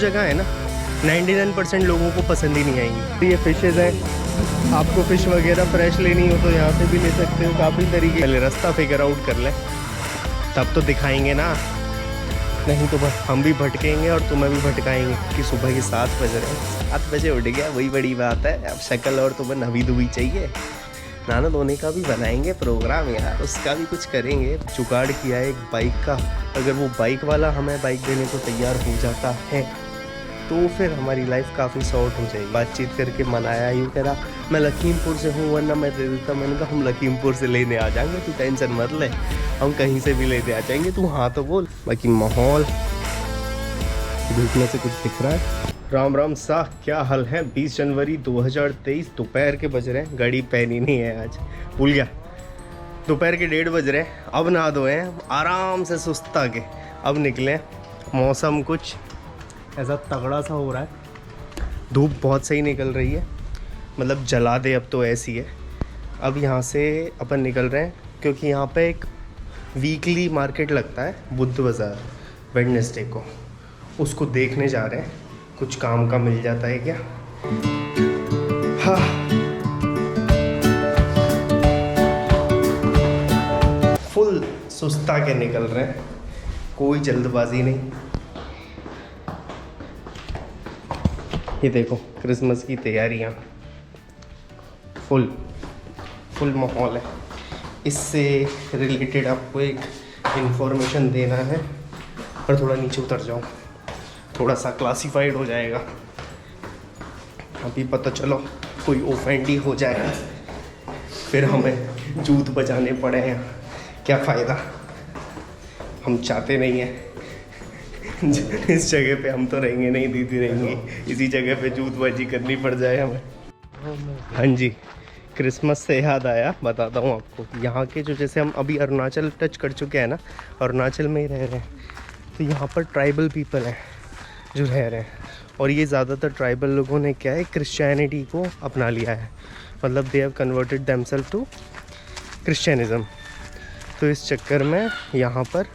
जगह है ना 99% लोगों को पसंद ही नहीं आएंगी। ये फिशेज़ हैं, आपको फ़िश वगैरह फ्रेश लेनी हो तो यहाँ से भी ले सकते हो। काफ़ी तरीके, पहले रास्ता फिगर आउट कर लें तब तो दिखाएंगे ना, नहीं तो बस हम भी भटकेंगे और तुम्हें भी भटकाएंगे। कि सुबह के 7 बज रहे हैं, 7 बजे उठ गया, वही बड़ी बात है। अब शक्ल और तुम्हें नवी दुबी चाहिए, नाना धोने का भी बनाएंगे प्रोग्राम यार, उसका भी कुछ करेंगे। जुगाड़ किया है एक बाइक का, अगर वो बाइक वाला हमें बाइक देने को तैयार हो जाता है तो फिर हमारी लाइफ काफ़ी शॉर्ट हो जाएगी। बातचीत करके मनाया, यूँ कह रहा मैं लखीमपुर से हूँ वरना मैं दे देता। मैंने कहा हम लखीमपुर से लेने आ जाएंगे, तू टेंशन मत ले, हम कहीं से भी लेते आ जाएंगे, तू हाँ तो बोल। बाकी माहौल धूप में से कुछ दिख रहा है। राम राम सा, क्या हाल है। 20 जनवरी 2023 दोपहर के बज रहे हैं, घड़ी पहनी नहीं है आज, भूल गया। दोपहर के 1:30 बज रहे हैं। अब नहा धोए हैं आराम से सुस्ता के, अब निकले। मौसम कुछ ऐसा तगड़ा सा हो रहा है, धूप बहुत सही निकल रही है, मतलब जला दे अब तो ऐसी है। अब यहाँ से अपन निकल रहे हैं क्योंकि यहाँ पे एक वीकली मार्केट लगता है बुद्ध बाज़ार, वेडनेसडे को, उसको देखने जा रहे हैं। कुछ काम का मिल जाता है क्या। हाँ, फुल सुस्ता के निकल रहे हैं, कोई जल्दबाजी नहीं। ये देखो क्रिसमस की तैयारियाँ, फुल माहौल है। इससे रिलेटेड आपको एक इन्फॉर्मेशन देना है, पर थोड़ा नीचे उतर जाओ, थोड़ा सा क्लासिफाइड हो जाएगा। अभी पता चलो कोई ऑफेंडी हो जाए फिर हमें जूत बजाने पड़े हैं, क्या फ़ायदा। हम चाहते नहीं हैं इस जगह पे हम तो रहेंगे नहीं, दीदी रहेंगी, इसी जगह पे जूतबाजी करनी पड़ जाए हमें। हाँ जी, क्रिसमस से याद आया, बताता हूँ आपको। यहाँ के जो, जैसे हम अभी अरुणाचल टच कर चुके हैं ना, अरुणाचल में ही रह रहे हैं, तो यहाँ पर ट्राइबल पीपल हैं जो रह रहे हैं। और ये ज़्यादातर ट्राइबल लोगों ने क्या है, क्रिश्चियनिटी को अपना लिया है, मतलब they have converted themselves to Christianism. तो इस चक्कर में यहाँ पर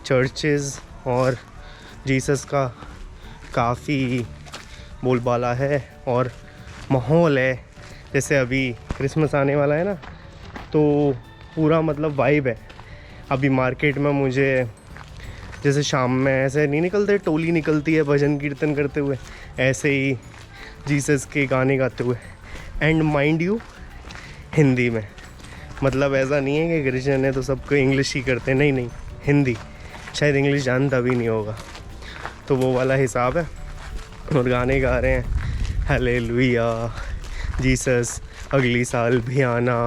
चर्चेज़ और जीसस का काफ़ी बोलबाला है और माहौल है। जैसे अभी क्रिसमस आने वाला है ना, तो पूरा मतलब वाइब है। अभी मार्केट में मुझे जैसे शाम में ऐसे नहीं निकलते, टोली निकलती है भजन कीर्तन करते हुए, ऐसे ही जीसस के गाने गाते हुए, एंड माइंड यू हिंदी में। मतलब ऐसा नहीं है कि क्रिश्चियन है तो सबको इंग्लिश ही करते, नहीं, हिंदी, शायद इंग्लिश जानता भी नहीं होगा, तो वो वाला हिसाब है। और गाने गा रहे हैं हालेलुया, जीसस अगली साल भी आना,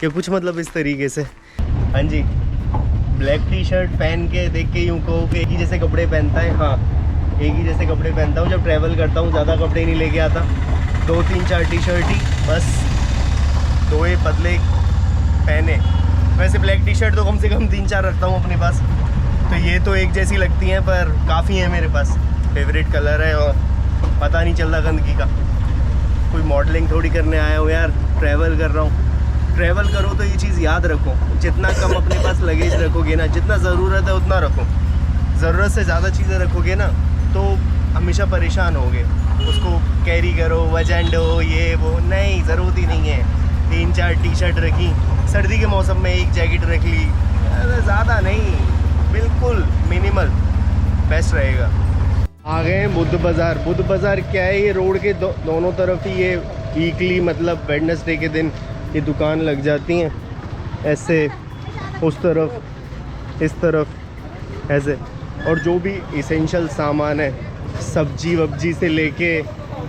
या कुछ मतलब इस तरीके से। हाँ जी, ब्लैक टी शर्ट पहन के देख के यूँ कहो कि एक ही जैसे कपड़े पहनता है। हाँ, एक ही जैसे कपड़े पहनता हूँ जब ट्रैवल करता हूँ, ज़्यादा कपड़े नहीं लेके आता, 2 3 4 टी शर्ट ही बस, 2 पतले पहने। वैसे ब्लैक टी शर्ट तो कम से कम 3 4 रखता हूँ अपने पास, तो ये तो एक जैसी लगती हैं पर काफ़ी है मेरे पास, फेवरेट कलर है और पता नहीं चलता गंदगी का। कोई मॉडलिंग थोड़ी करने आया हो यार, ट्रैवल कर रहा हूँ। ट्रैवल करो तो ये चीज़ याद रखो, जितना कम अपने पास लगेज रखोगे ना, जितना ज़रूरत है उतना रखो। ज़रूरत से ज़्यादा चीज़ें रखोगे ना तो हमेशा परेशान होगे, उसको कैरी करो, वजन दो, ये वो, नहीं, ज़रूरत ही नहीं है। 3 4 टी शर्ट रखी, सर्दी के मौसम में 1 जैकेट रख ली, ज़्यादा नहीं, बिल्कुल मिनिमल बेस्ट रहेगा। आ गए हैं बुद्ध बाज़ार। बुद्ध बाज़ार क्या है, ये रोड के दोनों तरफ ही ये वीकली, मतलब वेडनेसडे के दिन ये दुकान लग जाती हैं, ऐसे उस तरफ इस तरफ ऐसे। और जो भी इसेंशियल सामान है, सब्जी वब्जी से लेके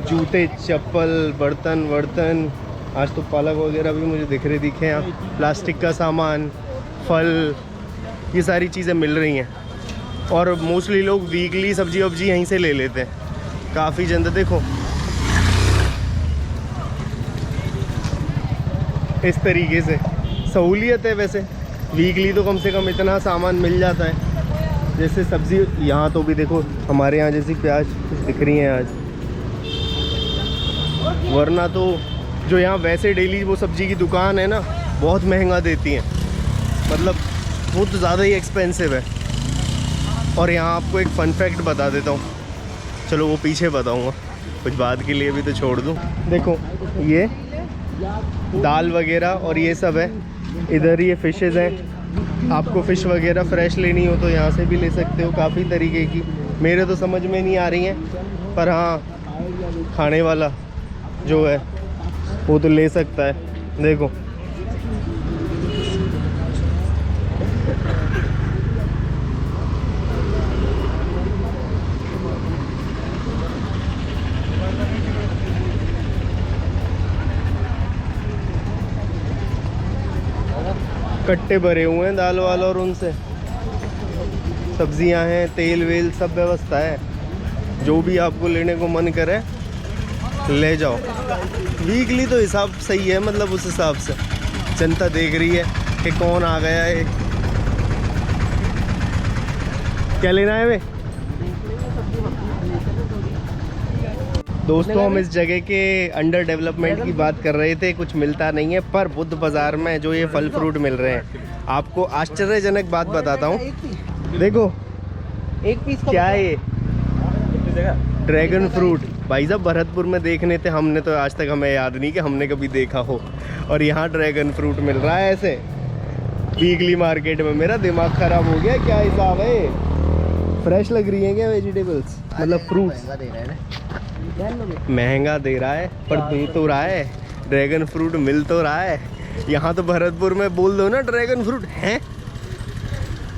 जूते चप्पल बर्तन, आज तो पालक वगैरह भी मुझे दिखे यहाँ, प्लास्टिक का सामान, फल, ये सारी चीज़ें मिल रही हैं। और मोस्टली लोग वीकली सब्जी वब्जी यहीं से ले लेते हैं, काफ़ी जनता देखो इस तरीके से सहूलियत है। वैसे वीकली तो कम से कम इतना सामान मिल जाता है। जैसे सब्ज़ी यहाँ तो भी देखो हमारे यहाँ जैसी प्याज कुछ दिख रही हैं आज, वरना तो जो यहाँ वैसे डेली वो सब्ज़ी की दुकान है ना, बहुत महंगा देती हैं, मतलब बहुत ज़्यादा ही एक्सपेंसिव है। और यहाँ आपको एक फ़न फैक्ट बता देता हूँ, चलो वो पीछे बताऊँगा, कुछ बात के लिए भी तो छोड़ दूँ। देखो ये दाल वगैरह और ये सब है। इधर ये फिशेस हैं, आपको फ़िश वगैरह फ्रेश लेनी हो तो यहाँ से भी ले सकते हो, काफ़ी तरीके की। मेरे तो समझ में नहीं आ रही हैं, पर हाँ खाने वाला जो है वो तो ले सकता है। देखो कट्टे भरे हुए हैं दाल वाल, और उनसे सब्जियां हैं, तेल वेल सब व्यवस्था है। जो भी आपको लेने को मन करे ले जाओ। वीकली तो हिसाब सही है, मतलब उस हिसाब से जनता देख रही है कि कौन आ गया है। क्या लेना है वे दोस्तों? हम इस जगह के अंडर डेवलपमेंट की बात कर रहे थे, कुछ मिलता नहीं है। पर बुद्ध बाज़ार में जो ये फल फ्रूट मिल रहे हैं, आपको आश्चर्यजनक बात बताता हूँ। देखो एक पीस क्या है ये, ड्रैगन फ्रूट। भाई साहब भरतपुर में देखने थे हमने, तो आज तक हमें याद नहीं कि हमने कभी देखा हो। और यहाँ ड्रैगन फ्रूट मिल रहा है ऐसे वीकली मार्केट में। मेरा दिमाग ख़राब हो गया, क्या हिसाब है? फ्रेश लग रही है क्या वेजिटेबल्स, मतलब फ्रूट्स? महंगा दे रहा है पर दे तो रहा है, ड्रैगन फ्रूट मिल तो रहा है। यहाँ तो भरतपुर में बोल दो ना ड्रैगन फ्रूट है,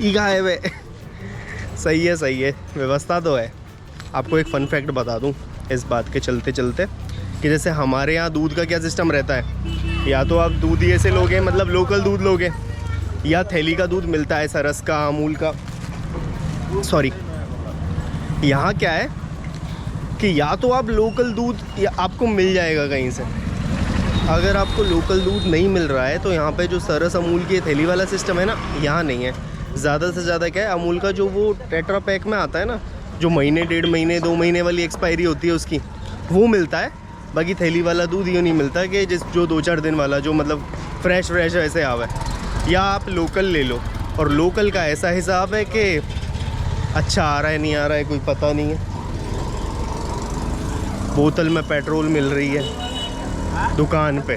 ईगा है वे। सही है, व्यवस्था तो है। आपको एक फ़न फैक्ट बता दूँ इस बात के चलते चलते, कि जैसे हमारे यहाँ दूध का क्या सिस्टम रहता है, या तो आप दूध ही ऐसे लोगे, मतलब लोकल दूध लोगे, या थैली का दूध मिलता है सरस का, अमूल का, सॉरी। यहाँ क्या है कि या तो आप लोकल दूध या आपको मिल जाएगा कहीं से। अगर आपको लोकल दूध नहीं मिल रहा है तो यहाँ पे जो सरस अमूल की थैली वाला सिस्टम है ना, यहाँ नहीं है। ज़्यादा से ज़्यादा क्या है, अमूल का जो वो टेट्रा पैक में आता है ना, जो महीने, 1.5 महीने, 2 महीने वाली एक्सपायरी होती है उसकी, वो मिलता है। बाकी थैली वाला दूध यूँ नहीं मिलता कि जो 2-4 दिन वाला, जो मतलब फ्रेश ऐसे आवे। या आप लोकल ले लो, और लोकल का ऐसा हिसाब है कि अच्छा आ रहा है नहीं आ रहा है कोई पता नहीं है। बोतल में पेट्रोल मिल रही है दुकान पे,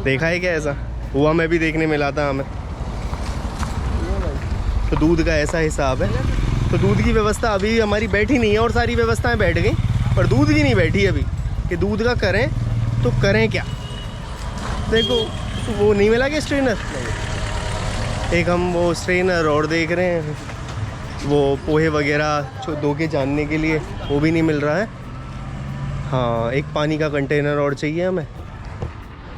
देखा है क्या ऐसा? हुआ में भी देखने मिला था हमें। तो दूध का ऐसा हिसाब है। तो दूध की व्यवस्था अभी हमारी बैठी नहीं है, और सारी व्यवस्थाएं बैठ गई, पर दूध की नहीं बैठी अभी, कि दूध का करें तो करें क्या। देखो वो नहीं मिला क्या स्ट्रेनर, एक हम वो स्ट्रेनर और देख रहे हैं, वो पोहे वगैरह जो धो के जानने के लिए, वो भी नहीं मिल रहा है। हाँ एक पानी का कंटेनर और चाहिए हमें,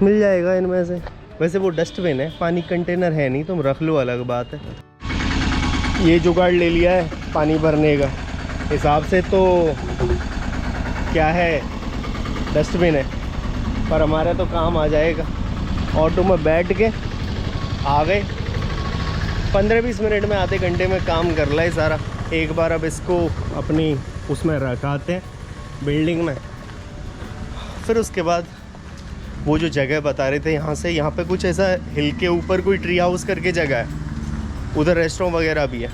मिल जाएगा इनमें से। वैसे वो डस्टबिन है, पानी कंटेनर है नहीं, तुम रख लो, अलग बात है। ये जुगाड़ ले लिया है पानी भरने का, हिसाब से तो क्या है, डस्टबिन है, पर हमारा तो काम आ जाएगा। ऑटो में बैठ के आ गए, 15-20 मिनट में, आधे घंटे में काम कर ला है सारा। एक बार अब इसको अपनी उसमें रखाते हैं बिल्डिंग में, फिर उसके बाद वो जो जगह बता रहे थे यहाँ पे कुछ ऐसा हिल के ऊपर कोई ट्री हाउस करके जगह है, उधर रेस्टोरेंट वगैरह भी है,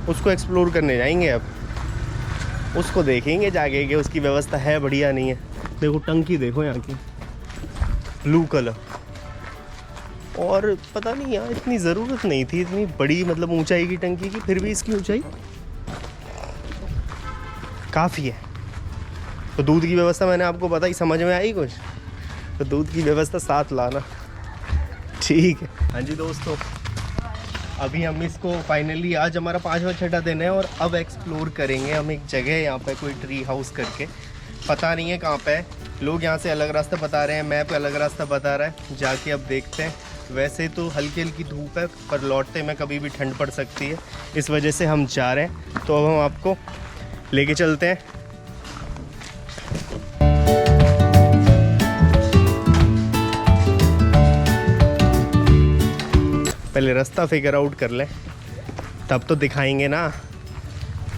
उसको एक्सप्लोर करने जाएंगे। अब उसको देखेंगे जाके कि उसकी व्यवस्था है बढ़िया नहीं है। देखो टंकी देखो यहाँ की, ब्लू कलर, और पता नहीं यार इतनी ज़रूरत नहीं थी इतनी बड़ी, मतलब ऊंचाई की टंकी की, फिर भी इसकी ऊंचाई काफ़ी है। तो दूध की व्यवस्था मैंने आपको बताई, समझ में आई कुछ? तो दूध की व्यवस्था साथ लाना, ठीक है। हाँ जी दोस्तों, अभी हम इसको फाइनली, आज हमारा 5वां-6वां दिन है, और अब एक्सप्लोर करेंगे हम एक जगह यहाँ पे, कोई ट्री हाउस करके, पता नहीं है कहाँ पे है। लोग यहाँ से अलग रास्ता बता रहे हैं, मैप अलग रास्ता बता रहा है, जाके अब देखते हैं। वैसे तो हल्की हल्की धूप है, पर लौटते में कभी भी ठंड पड़ सकती है, इस वजह से हम जा रहे हैं। तो अब हम आपको लेके चलते हैं। पहले रास्ता फिगर आउट कर ले, तब तो दिखाएंगे ना,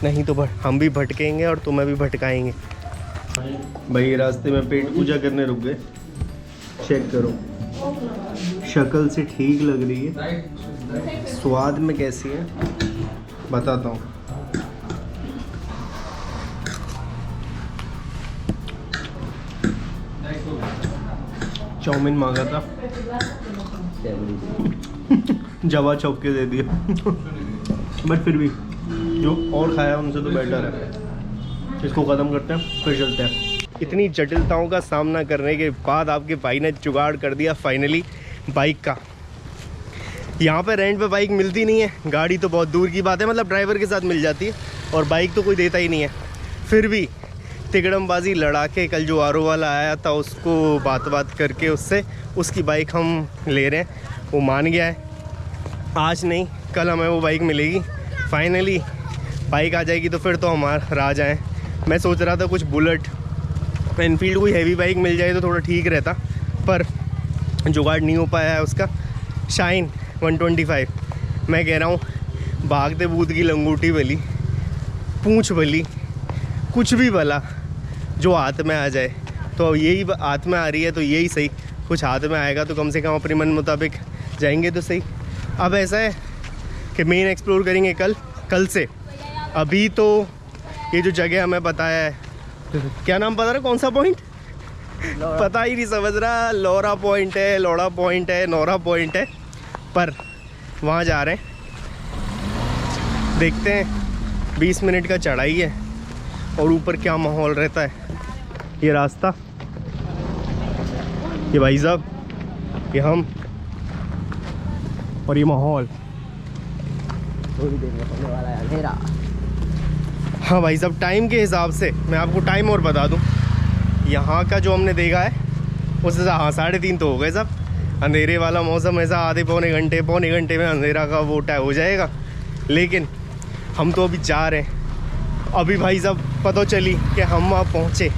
नहीं तो हम भी भटकेंगे और तुम्हें भी भटकाएंगे। भाई रास्ते में पेट पूजा करने रुक गए, चेक करो, शक्ल से ठीक लग रही है, स्वाद में कैसी है बताता हूँ। चाउमीन मांगा था, जवा चौक के दे दिया। बट फिर भी जो और खाया उनसे तो बेटर है। इसको ख़त्म करते हैं फिर चलते हैं। इतनी जटिलताओं का सामना करने के बाद आपके भाई ने जुगाड़ कर दिया फाइनली बाइक का। यहाँ पे रेंट पे बाइक मिलती नहीं है, गाड़ी तो बहुत दूर की बात है, मतलब ड्राइवर के साथ मिल जाती है, और बाइक तो कोई देता ही नहीं है। फिर भी तिकड़मबाजी लड़ा के कल जो आर ओ वाला आया था उसको बात करके उससे उसकी बाइक हम ले रहे हैं। वो मान गया है, आज नहीं कल हमें वो बाइक मिलेगी। फाइनली बाइक आ जाएगी तो फिर तो हमारा राज आए। मैं सोच रहा था कुछ बुलेट एनफील्ड कोई हैवी बाइक मिल जाए तो थोड़ा ठीक रहता, पर जुगाड़ नहीं हो पाया है उसका। शाइन 125 मैं कह रहा हूँ, भागते भूत की लंगूटी भली, पूंछ भली, कुछ भी भला जो हाथ में आ जाए। तो यही हाथ में आ रही है तो यही सही, कुछ हाथ में आएगा तो कम से कम अपने मन मुताबिक जाएंगे तो सही। अब ऐसा है कि मेन एक्सप्लोर करेंगे कल से। अभी तो ये जो जगह हमें बताया है, क्या नाम पता रहा, कौन सा पॉइंट पता ही नहीं समझ रहा। लोरा पॉइंट है, लोड़ा पॉइंट है, नोरा पॉइंट है, पर वहाँ जा रहे हैं। देखते हैं, 20 मिनट का चढ़ाई है और ऊपर क्या माहौल रहता है। ये रास्ता, ये भाई साहब, ये हम, और ये माहौल। थोड़ी देर में होने वाला है अंधेरा। हाँ भाई साहब, टाइम के हिसाब से मैं आपको टाइम और बता दूं, यहाँ का जो हमने देखा है उससे हाँ 3:30 तो हो गए साहब। अंधेरे वाला मौसम ऐसा आधे पौने घंटे में अंधेरा का वो टाइम हो जाएगा। लेकिन हम तो अभी जा रहे हैं। अभी भाई साहब पता चली कि हम वहाँ पहुँचे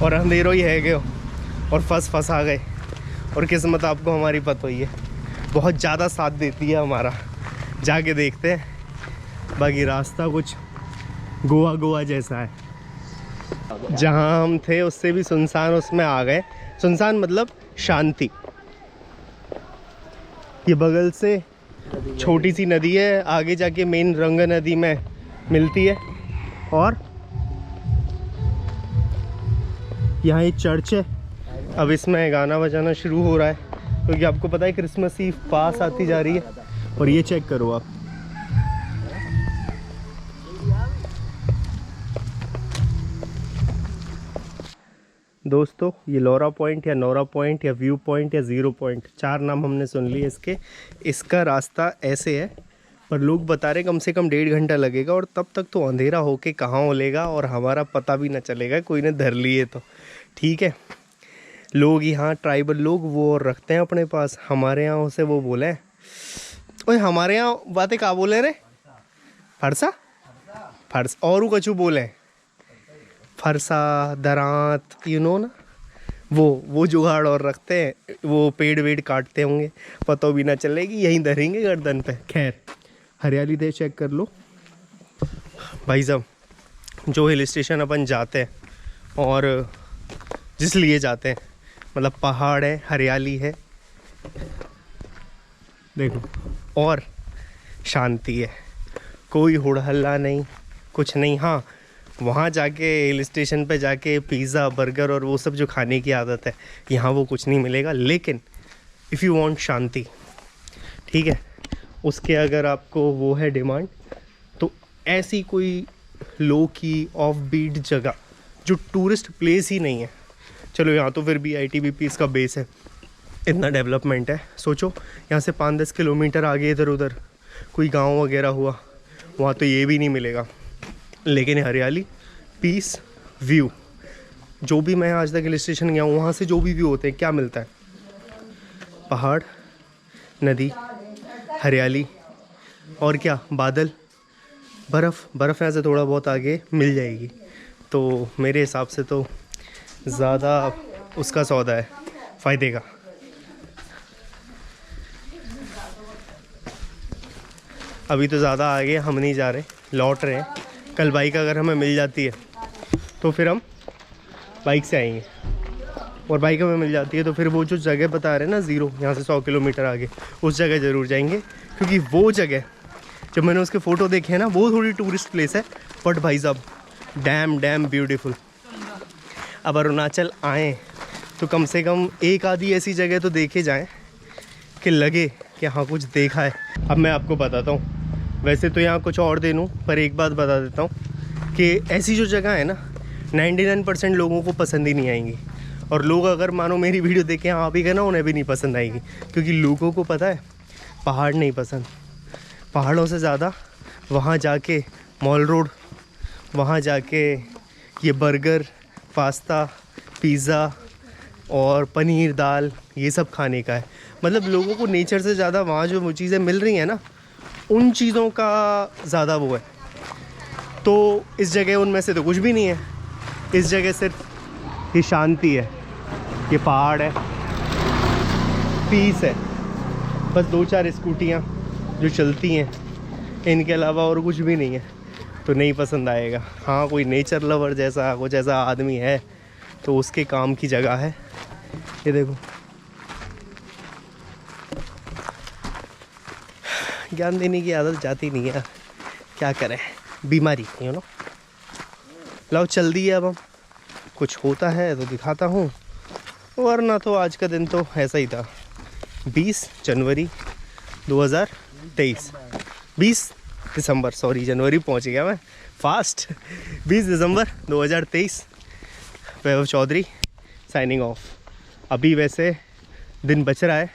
और अंधेरों ही है गए और फंस आ गए। और किस्मत आपको हमारी पता ही है, बहुत ज़्यादा साथ देती है हमारा। जाके देखते हैं। बाकी रास्ता कुछ गोवा जैसा है। जहाँ हम थे उससे भी सुनसान उसमें आ गए। सुनसान मतलब शांति। ये बगल से छोटी सी नदी है, आगे जाके मेन रंगा नदी में मिलती है। और यहाँ एक चर्च है। अब इसमें गाना बजाना शुरू हो रहा है क्योंकि आपको पता है क्रिसमस ईव पास आती जा रही है। और ये चेक करो आप, दोस्तों, ये लोरा पॉइंट या नोरा पॉइंट या व्यू पॉइंट या ज़ीरो पॉइंट, 4 नाम हमने सुन लिए इसके। इसका रास्ता ऐसे है, पर लोग बता रहे कम से कम 1.5 घंटा लगेगा और तब तक तो अंधेरा होके कहाँ होलेगा और हमारा पता भी ना चलेगा, कोई ने धर लिए तो। ठीक है, लोग यहाँ ट्राइबल लोग वो और रखते हैं अपने पास। हमारे यहाँ से वो बोले, ओए हमारे यहाँ बातें क्या बोले रे, फरसा फर्स और कछु बोले, फरसा दरात, यू नो ना, वो जुगाड़ और रखते हैं। वो पेड़ वेड़ काटते होंगे, पता भी ना चलेगी, यहीं धरेंगे गर्दन पे। खैर, हरियाली दे चेक कर लो भाई साहब। जो हिल स्टेशन अपन जाते हैं और जिस लिए जाते हैं, मतलब पहाड़ है, हरियाली है, देखो, और शांति है, कोई हुड़ हल्ला नहीं, कुछ नहीं। हाँ, वहाँ जाके हिल स्टेशन पे जाके पिज़्ज़ा बर्गर और वो सब जो खाने की आदत है, यहाँ वो कुछ नहीं मिलेगा। लेकिन इफ़ यू वांट शांति, ठीक है, उसके अगर आपको वो है डिमांड, तो ऐसी कोई लो की ऑफ बीट जगह जो टूरिस्ट प्लेस ही नहीं है। चलो, यहाँ तो फिर भी ITBP इसका बेस है, इतना डेवलपमेंट है। सोचो, यहाँ से 5-10 किलोमीटर आगे इधर उधर कोई गांव वगैरह हुआ, वहाँ तो ये भी नहीं मिलेगा। लेकिन हरियाली, पीस, व्यू, जो भी मैं आज तक हिल स्टेशन गया हूँ वहाँ से जो भी व्यू होते हैं, क्या मिलता है? पहाड़, नदी, हरियाली, और क्या, बादल, बर्फ़ यहाँ से थोड़ा बहुत आगे मिल जाएगी। तो मेरे हिसाब से तो ज़्यादा उसका सौदा है, फ़ायदे का। अभी तो ज़्यादा आगे हम नहीं जा रहे, लौट रहे हैं। कल बाइक अगर हमें मिल जाती है तो फिर हम बाइक से आएंगे, और बाइक हमें मिल जाती है तो फिर वो जो जगह बता रहे हैं ना, ज़ीरो, यहाँ से 100 किलोमीटर आगे, उस जगह ज़रूर जाएंगे। क्योंकि वो जगह, जब मैंने उसके फ़ोटो देखे हैं ना, वो थोड़ी टूरिस्ट प्लेस है, बट भाई साहब डैम ब्यूटीफुल। अब अरुणाचल आएँ तो कम से कम एक आधी ऐसी जगह तो देखे जाएं कि लगे कि हाँ कुछ देखा है। अब मैं आपको बताता हूँ, वैसे तो यहाँ कुछ और दिन हूँ, पर एक बात बता देता हूँ कि ऐसी जो जगह है ना 99% लोगों को पसंद ही नहीं आएंगी। और लोग अगर मानो मेरी वीडियो देखें आप भी कहना उन्हें भी नहीं पसंद आएगी, क्योंकि लोगों को पता है पहाड़ नहीं पसंद। पहाड़ों से ज़्यादा वहाँ जाके मॉल रोड, वहाँ जाके ये बर्गर, पास्ता, पिज़्ज़ा और पनीर, दाल, ये सब खाने का है। मतलब लोगों को नेचर से ज़्यादा वहाँ जो चीज़ें मिल रही हैं ना, उन चीज़ों का ज़्यादा वो है। तो इस जगह उनमें से तो कुछ भी नहीं है। इस जगह सिर्फ ये शांति है, ये पहाड़ है, पीस है, बस 2-4 स्कूटियाँ जो चलती हैं, इनके अलावा और कुछ भी नहीं है। तो नहीं पसंद आएगा। हाँ, कोई नेचर लवर जैसा कुछ ऐसा आदमी है तो उसके काम की जगह है। ये देखो, ज्ञान देने की आदत जाती नहीं है, क्या करें, बीमारी यू नो। लाओ चल दिए, अब हम कुछ होता है तो दिखाता हूँ, वरना तो आज का दिन तो ऐसा ही था। 20 जनवरी 2023, 20 दिसंबर, सॉरी जनवरी पहुँच गया मैं फास्ट। 20 दिसंबर 2023, वैभव चौधरी साइनिंग ऑफ। अभी वैसे दिन बच रहा है,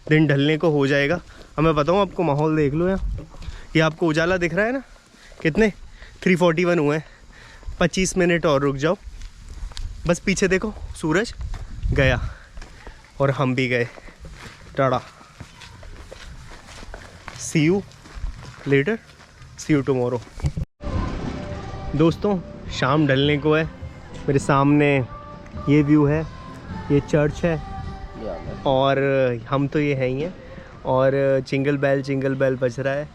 दिन ढलने को हो जाएगा। अब मैं बताऊँ आपको, माहौल देख लो यहाँ, ये आपको उजाला दिख रहा है ना, कितने 3:41 हुए हैं। 25 मिनट और रुक जाओ, बस पीछे देखो सूरज गया और हम भी गए। Tata, see you later, see you tomorrow. दोस्तों शाम ढलने को है, मेरे सामने ये व्यू है, ये चर्च है और हम तो ये है ही हैं, और जिंगल बेल बज रहा है।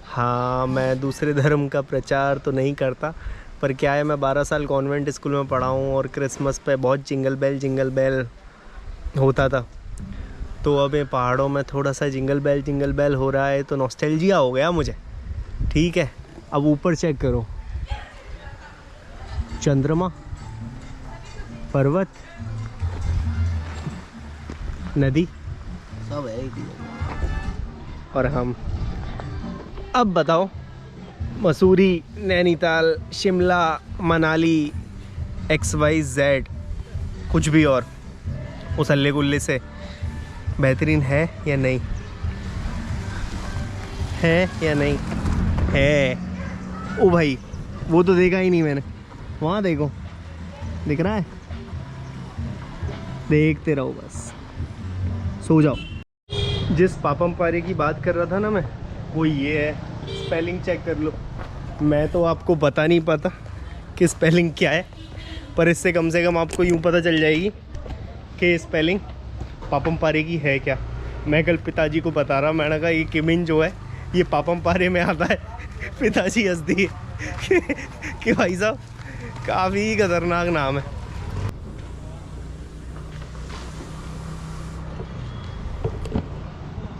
हाँ, मैं दूसरे धर्म का प्रचार तो नहीं करता, पर क्या है, मैं 12 साल कॉन्वेंट स्कूल में पढ़ा हूँ और क्रिसमस पे बहुत जिंगल बेल होता था। तो अब ये पहाड़ों में थोड़ा सा जिंगल बेल हो रहा है, तो नॉस्टैल्जिया हो गया मुझे। ठीक है, अब ऊपर चेक करो, चंद्रमा, पर्वत, नदी, सब है और हम। अब बताओ, मसूरी, नैनीताल, शिमला, मनाली, XYZ कुछ भी और उस हल्ले गुल्ले से बेहतरीन है या नहीं? है या नहीं है? ओ भाई, वो तो देखा ही नहीं मैंने। वहाँ देखो, दिख रहा है, देखते रहो बस, सो जाओ। जिस पापम पारे की बात कर रहा था ना मैं, वो ये है। स्पेलिंग चेक कर लो। मैं तो आपको बता नहीं पाता कि स्पेलिंग क्या है, पर इससे कम से कम आपको यूँ पता चल जाएगी कि स्पेलिंग पापम पारे की है क्या। मैं कल पिताजी को बता रहा, मैंने कहा ये किमिन जो है ये पापम पारे में आता है। पिताजी हंस दिए कि भाई साहब काफ़ी खतरनाक नाम है।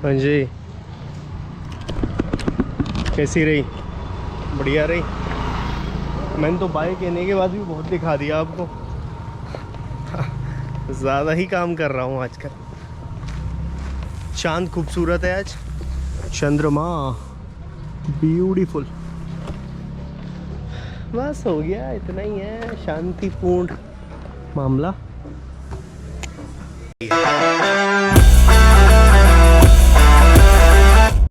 हाँ जी, कैसी रही? बढ़िया रही। मैंने तो बाय कहने के बाद भी बहुत दिखा दिया आपको। ज़्यादा ही काम कर रहा हूँ आजकल। चांद खूबसूरत है आज, चंद्रमा ब्यूटीफुल। बस हो गया, इतना ही है, शांतिपूर्ण मामला।